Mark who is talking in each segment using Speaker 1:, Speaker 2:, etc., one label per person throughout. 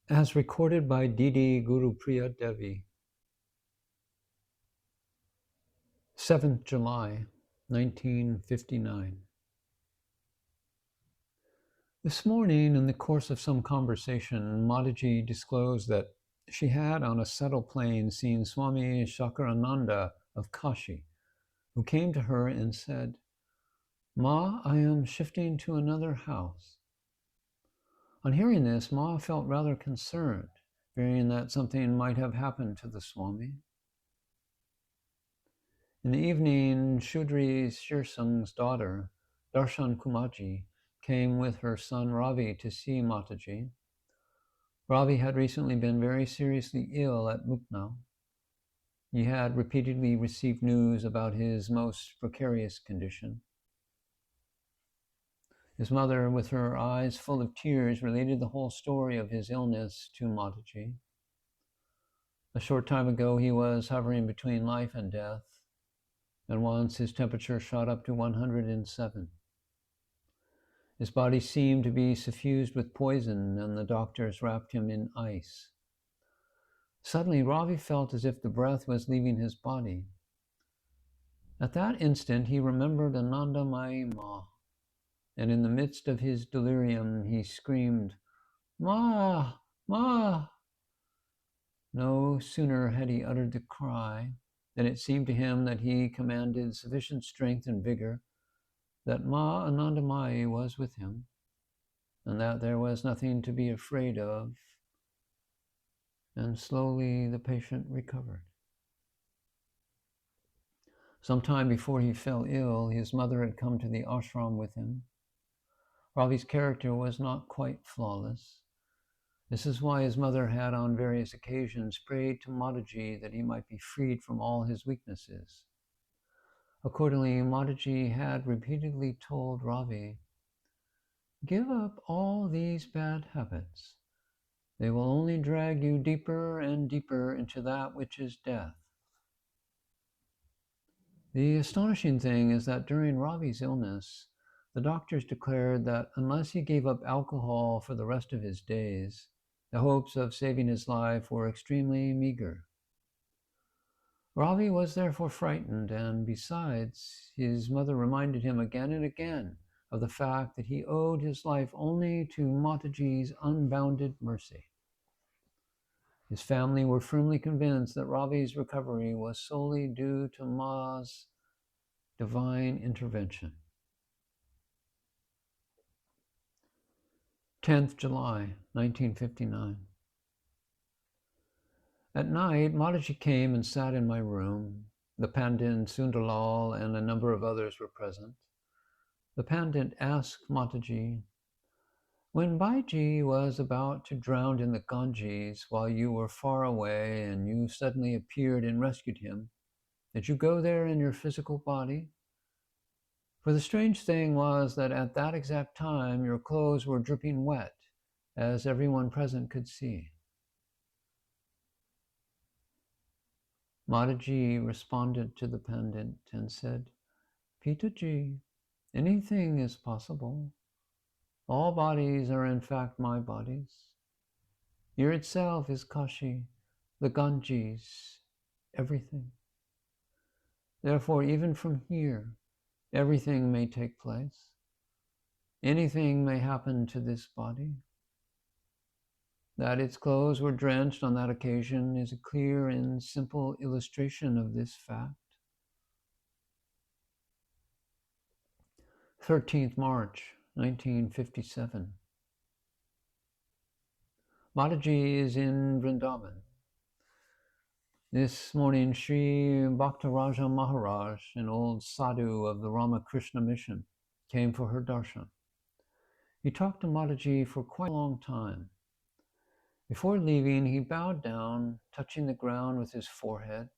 Speaker 1: As recorded by Didi Gurupriya Devi, 7th July, 1959. This morning, in the course of some conversation, Mataji disclosed that she had on a settled plane seen Swami Shakarananda of Kashi, who came to her and said, "Ma, I am shifting to another house." On hearing this, Ma felt rather concerned, fearing that something might have happened to the Swami. In the evening, Chaudhuri Shirsang's daughter, Darshan Kumaji, came with her son Ravi to see Mataji. Ravi had recently been very seriously ill at Lucknow. He had repeatedly received news about his most precarious condition. His mother, with her eyes full of tears, related the whole story of his illness to Mataji. A short time ago, he was hovering between life and death, and once his temperature shot up to 107. His body seemed to be suffused with poison, and the doctors wrapped him in ice. Suddenly, Ravi felt as if the breath was leaving his body. At that instant, he remembered Anandamayi Ma, and in the midst of his delirium, he screamed, "Ma! Ma!" No sooner had he uttered the cry than it seemed to him that he commanded sufficient strength and vigor, that Ma Anandamayee was with him, and that there was nothing to be afraid of, and slowly the patient recovered. Some time before he fell ill, his mother had come to the ashram with him. Ravi's character was not quite flawless. This is why his mother had on various occasions prayed to Mataji that he might be freed from all his weaknesses. Accordingly, Mataji had repeatedly told Ravi, "Give up all these bad habits. They will only drag you deeper and deeper into that which is death." The astonishing thing is that during Ravi's illness, the doctors declared that unless he gave up alcohol for the rest of his days, the hopes of saving his life were extremely meager. Ravi was therefore frightened, and besides, his mother reminded him again and again of the fact that he owed his life only to Mataji's unbounded mercy. His family were firmly convinced that Ravi's recovery was solely due to Ma's divine intervention. 10th July, 1959. At night, Mataji came and sat in my room. The Pandit Sundarlal and a number of others were present. The Pandit asked Mataji, "When Baiji was about to drown in the Ganges while you were far away and you suddenly appeared and rescued him, did you go there in your physical body? For the strange thing was that at that exact time your clothes were dripping wet, as everyone present could see." Mataji responded to the Pandit and said, "Pitaji, anything is possible. All bodies are in fact my bodies. Here itself is Kashi, the Ganges, everything. Therefore, even from here, everything may take place. Anything may happen to this body. That its clothes were drenched on that occasion is a clear and simple illustration of this fact." 13th March, 1957. Mataji is in Vrindavan. This morning, Sri Bhaktaraja Maharaj, an old sadhu of the Ramakrishna mission, came for her darshan. He talked to Mataji for quite a long time. Before leaving, he bowed down, touching the ground with his forehead,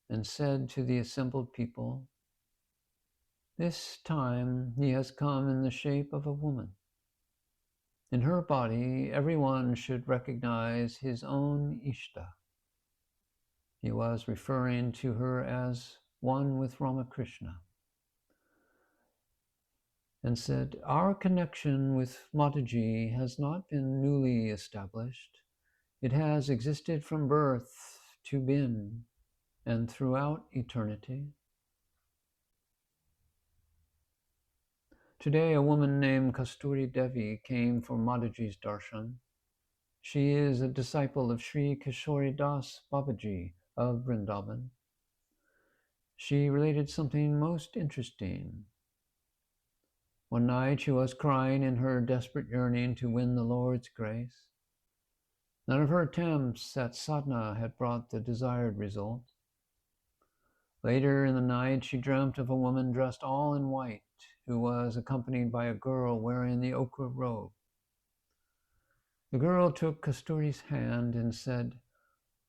Speaker 1: and said to the assembled people, "This time he has come in the shape of a woman. In her body, everyone should recognize his own Ishta." He was referring to her as one with Ramakrishna. and said, "Our connection with Mataji has not been newly established. It has existed from birth to bin and throughout eternity." Today, a woman named Kasturi Devi came for Mataji's darshan. She is a disciple of Sri Kishori Das Babaji of Vrindavan. She related something most interesting. One night she was crying in her desperate yearning to win the Lord's grace. None of her attempts at sadhana had brought the desired result. Later in the night, she dreamt of a woman dressed all in white who was accompanied by a girl wearing the ochre robe. The girl took Kasturi's hand and said,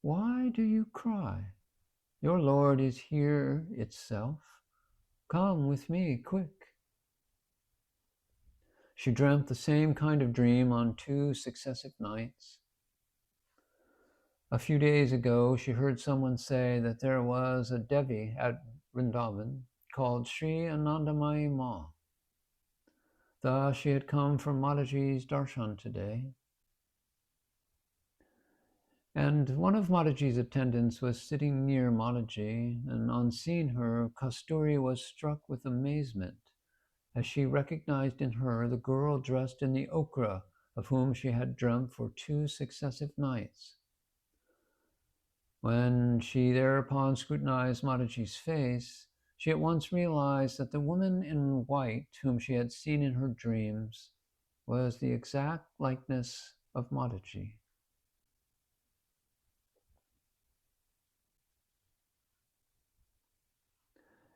Speaker 1: "Why do you cry? Your Lord is here itself. Come with me, quick." She dreamt the same kind of dream on 2 successive nights. A few days ago, she heard someone say that there was a Devi at Vrindavan called Sri Anandamayi Ma. Thus, she had come for Mataji's darshan today. And one of Mataji's attendants was sitting near Mataji, and on seeing her, Kasturi was struck with amazement as she recognized in her the girl dressed in the ochre of whom she had dreamt for 2 successive nights. When she thereupon scrutinized Mataji's face, she at once realized that the woman in white whom she had seen in her dreams was the exact likeness of Mataji.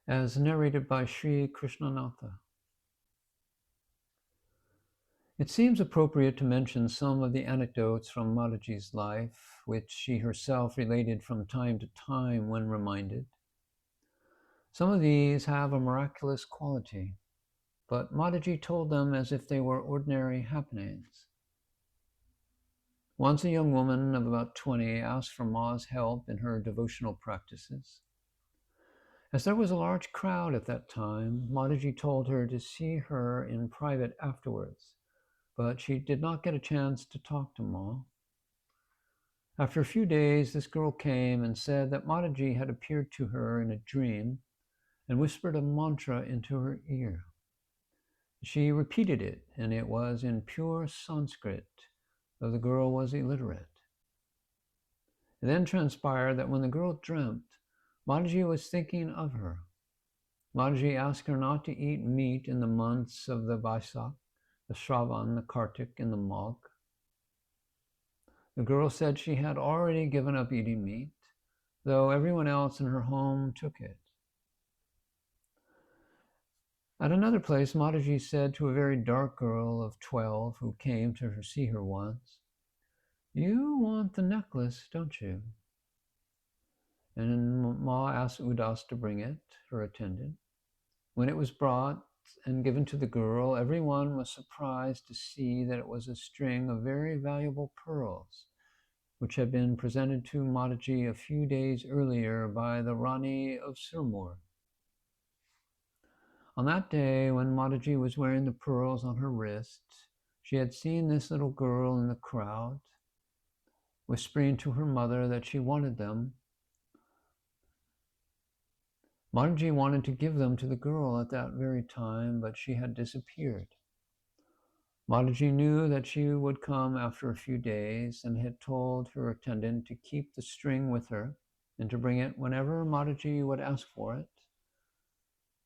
Speaker 1: As narrated by Sri Krishnanatha. It seems appropriate to mention some of the anecdotes from Mataji's life, which she herself related from time to time when reminded. Some of these have a miraculous quality, but Mataji told them as if they were ordinary happenings. Once a young woman of about 20 asked for Ma's help in her devotional practices. As there was a large crowd at that time, Mataji told her to see her in private afterwards, but she did not get a chance to talk to Ma. After a few days, this girl came and said that Mataji had appeared to her in a dream and whispered a mantra into her ear. She repeated it, and it was in pure Sanskrit, though the girl was illiterate. It then transpired that when the girl dreamt, Mataji was thinking of her. Mataji asked her not to eat meat in the months of the Vaisak, the Shravan, the Kartik, and the Magh. The girl said she had already given up eating meat, though everyone else in her home took it. At another place, Mataji said to a very dark girl of 12 who came to see her once, "You want the necklace, don't you?" And Ma asked Udas to bring it, her attendant. When it was brought and given to the girl, everyone was surprised to see that it was a string of very valuable pearls, which had been presented to Mataji a few days earlier by the Rani of Sirmur. On that day, when Mataji was wearing the pearls on her wrist, she had seen this little girl in the crowd, whispering to her mother that she wanted them. Mataji wanted to give them to the girl at that very time, but she had disappeared. Mataji knew that she would come after a few days and had told her attendant to keep the string with her and to bring it whenever Mataji would ask for it.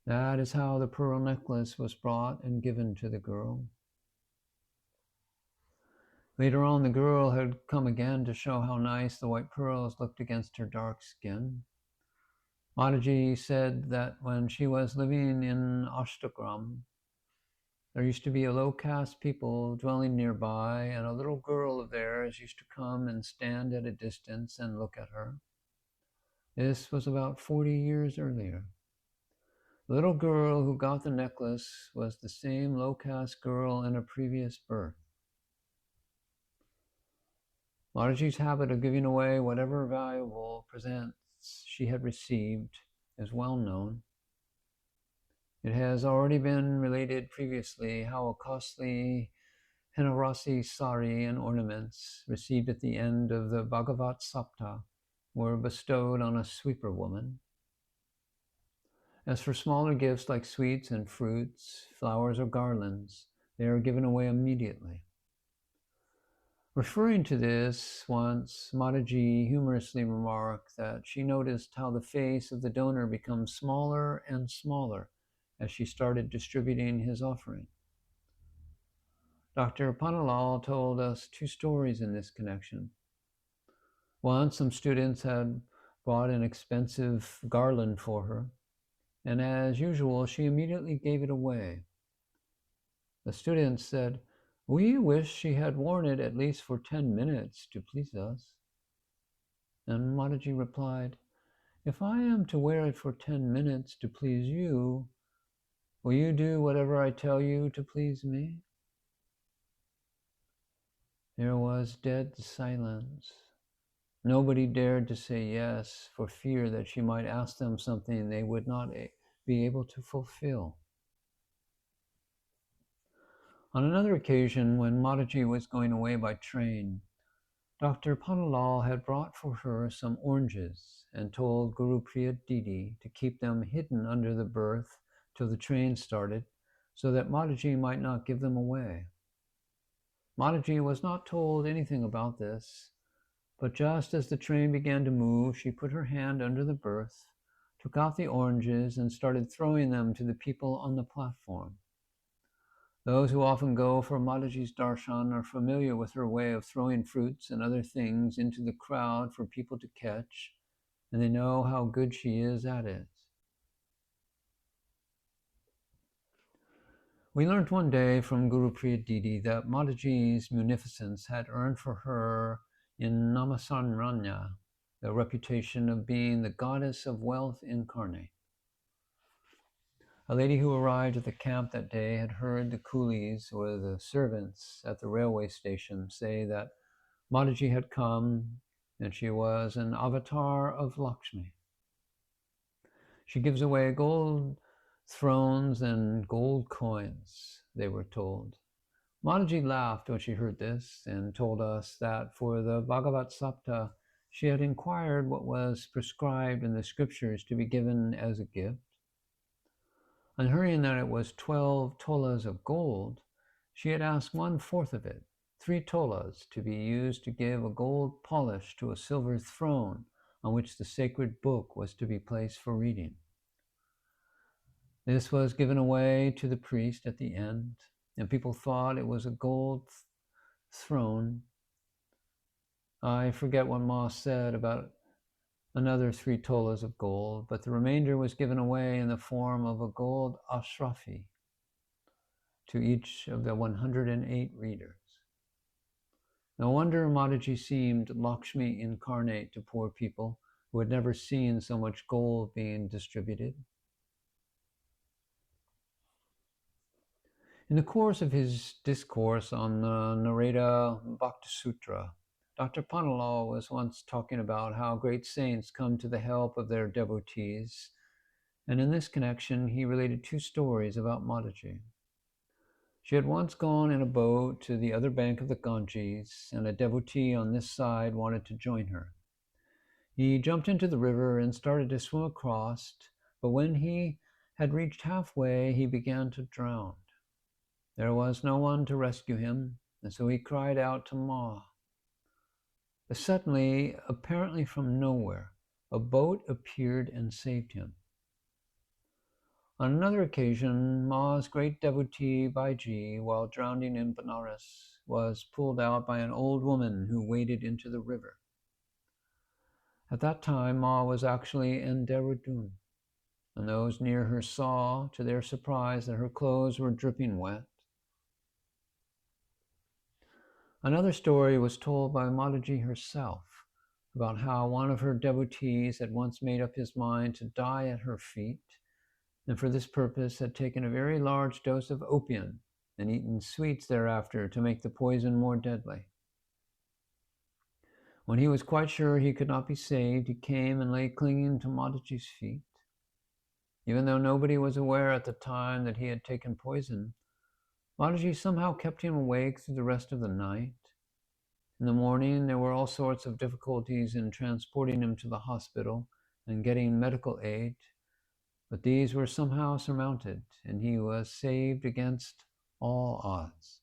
Speaker 1: That is how the pearl necklace was brought and given to the girl. Later on, the girl had come again to show how nice the white pearls looked against her dark skin. Mataji said that when she was living in Ashtakram, there used to be a low-caste people dwelling nearby, and a little girl of theirs used to come and stand at a distance and look at her. This was about 40 years earlier. The little girl who got the necklace was the same low-caste girl in a previous birth. Mataji's habit of giving away whatever valuable presents she had received is well known. It has already been related previously how a costly Henarasi sari and ornaments received at the end of the Bhagavat Sapta were bestowed on a sweeper woman. As for smaller gifts like sweets and fruits, flowers or garlands, they are given away immediately. Referring to this, once Mataji humorously remarked that she noticed how the face of the donor becomes smaller and smaller as she started distributing his offering. Dr. Panalal told us two stories in this connection. Once, some students had bought an expensive garland for her, and as usual, she immediately gave it away. The students said, "We wish she had worn it at least for 10 minutes to please us." And Mataji replied, "If I am to wear it for 10 minutes to please you, will you do whatever I tell you to please me?" There was dead silence. Nobody dared to say yes for fear that she might ask them something they would not be able to fulfill. On another occasion, when Mataji was going away by train, Dr. Panalal had brought for her some oranges and told Guru Priya Didi to keep them hidden under the berth till the train started, so that Mataji might not give them away. Mataji was not told anything about this, but just as the train began to move, she put her hand under the berth, took out the oranges, and started throwing them to the people on the platform. Those who often go for Mataji's darshan are familiar with her way of throwing fruits and other things into the crowd for people to catch, and they know how good she is at it. We learned one day from Guru Priya Didi that Mataji's munificence had earned for her in Namasamranya the reputation of being the goddess of wealth incarnate. A lady who arrived at the camp that day had heard the coolies or the servants at the railway station say that Mataji had come and she was an avatar of Lakshmi. She gives away gold thrones and gold coins, they were told. Mataji laughed when she heard this and told us that for the Bhagavat Sapta, she had inquired what was prescribed in the scriptures to be given as a gift. On hearing that it was 12 tolas of gold, she had asked 1/4 of it, 3 tolas, to be used to give a gold polish to a silver throne on which the sacred book was to be placed for reading. This was given away to the priest at the end, and people thought it was a gold throne. I forget what Ma said about another 3 tolas of gold, but the remainder was given away in the form of a gold ashrafi to each of the 108 readers. No wonder Mataji seemed Lakshmi incarnate to poor people who had never seen so much gold being distributed. In the course of his discourse on the Narada Bhakti Sutra, Dr. Panalal was once talking about how great saints come to the help of their devotees, and in this connection he related 2 stories about Mataji. She had once gone in a boat to the other bank of the Ganges, and a devotee on this side wanted to join her. He jumped into the river and started to swim across, but when he had reached halfway, he began to drown. There was no one to rescue him, and so he cried out to Ma. But suddenly, apparently from nowhere, a boat appeared and saved him. On another occasion, Ma's great devotee Baiji, while drowning in Benares, was pulled out by an old woman who waded into the river. At that time, Ma was actually in Dehradun, and those near her saw, to their surprise, that her clothes were dripping wet. Another story was told by Mataji herself about how one of her devotees had once made up his mind to die at her feet, and for this purpose had taken a very large dose of opium and eaten sweets thereafter to make the poison more deadly. When he was quite sure he could not be saved, he came and lay clinging to Mataji's feet. Even though nobody was aware at the time that he had taken poison, Mataji somehow kept him awake through the rest of the night. In the morning, there were all sorts of difficulties in transporting him to the hospital and getting medical aid, but these were somehow surmounted, and he was saved against all odds.